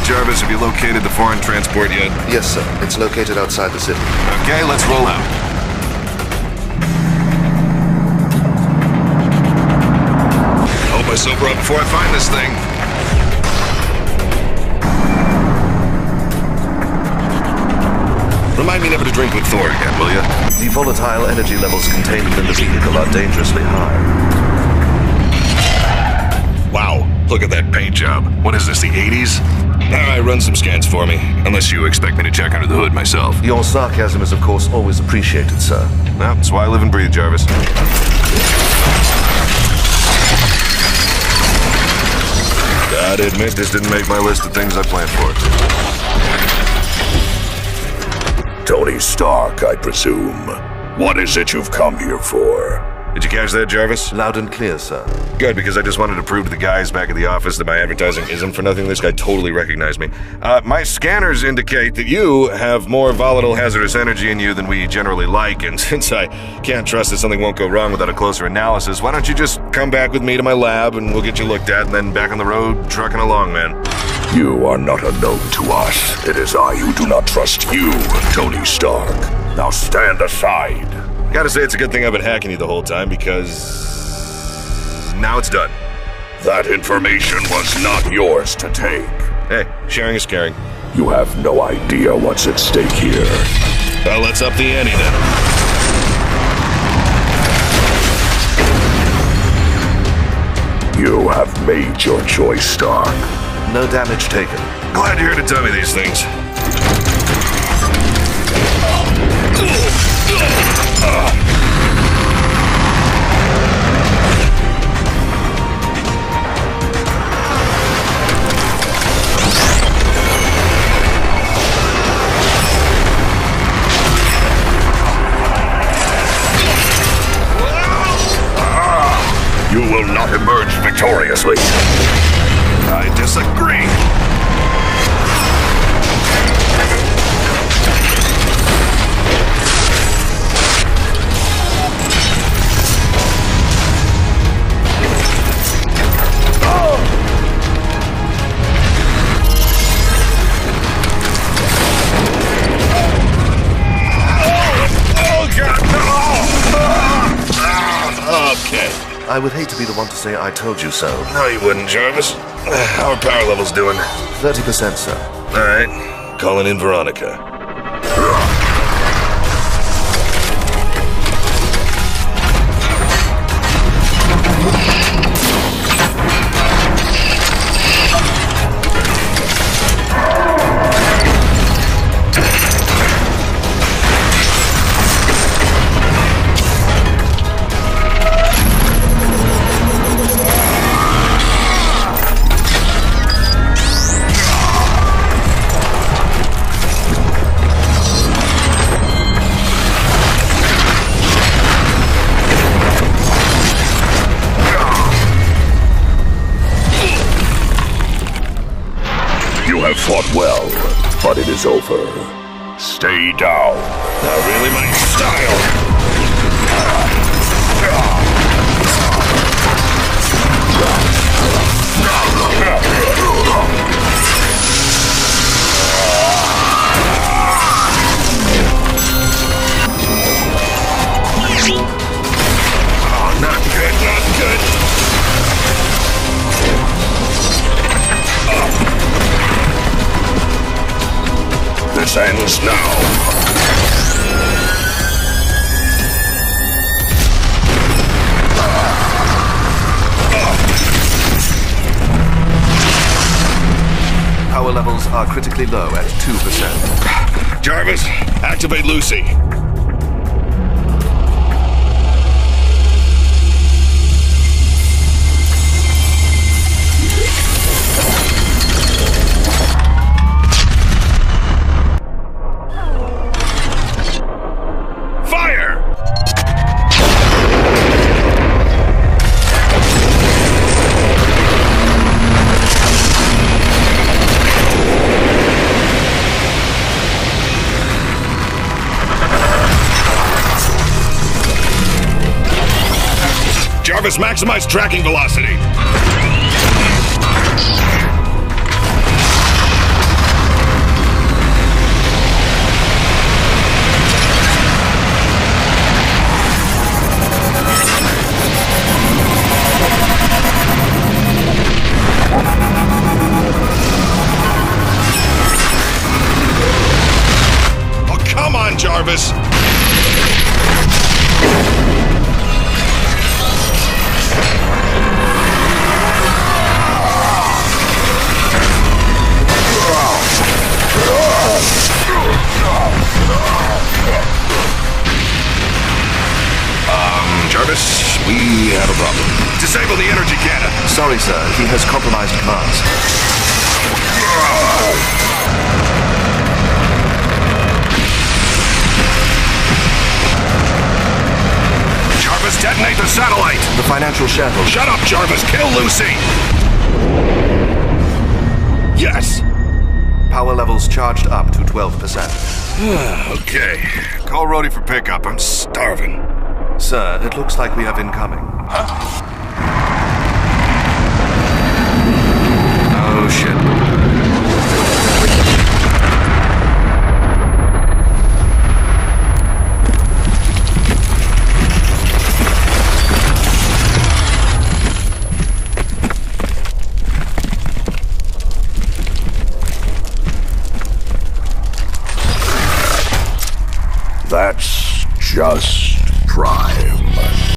right, Jarvis, have you located the foreign transport yet? Yes, sir. It's located outside the city. Okay, let's roll out. I hope I sober up before I find this thing. Remind me never to drink with Thor again, will you? The volatile energy levels contained within the vehicle are dangerously high. Wow, look at that paint job. What is this, the 80s? Alright, run some scans for me. Unless you expect me to check under the hood myself. Your sarcasm is, of course, always appreciated, sir. Well, that's why I live and breathe, Jarvis. Gotta admit, this didn't make my list of things I planned for. Tony Stark, I presume. What is it you've come here for? Did you catch that, Jarvis? Loud and clear, sir. Good, because I just wanted to prove to the guys back at the office that my advertising isn't for nothing. This guy totally recognized me. My scanners indicate that you have more volatile hazardous energy in you than we generally like, and since I can't trust that something won't go wrong without a closer analysis, why don't you just come back with me to my lab and we'll get you looked at and then back on the road, trucking along, man. You are not unknown to us. It is I who do not trust you, Tony Stark. Now stand aside. Gotta say, it's a good thing I've been hacking you the whole time, because now it's done. That information was not yours to take. Hey, sharing is caring. You have no idea what's at stake here. Well, let's up the ante then. You have made your choice, Stark. No damage taken. Glad you're here to tell me these things. You will not emerge victoriously. I disagree. I would hate to be the one to say I told you so. No, you wouldn't, Jarvis. How are power levels doing? 30%, sir. All right. Calling in Veronica. Fought well, but it is over. Stay down. Not really my style. Oh, not good, not good. This ends now. Power levels are critically low at 2%. Jarvis, activate Lucy. Jarvis, maximize tracking velocity. have a problem. Disable the energy cannon. Sorry, sir. He has compromised commands. Jarvis, detonate the satellite. The financial shackle. Shut up, Jarvis. Kill Lucy. Yes. Power levels charged up to 12%. Okay. Call Rhodey for pickup. I'm starving. Sir, it looks like we have incoming. Oh, shit. That's just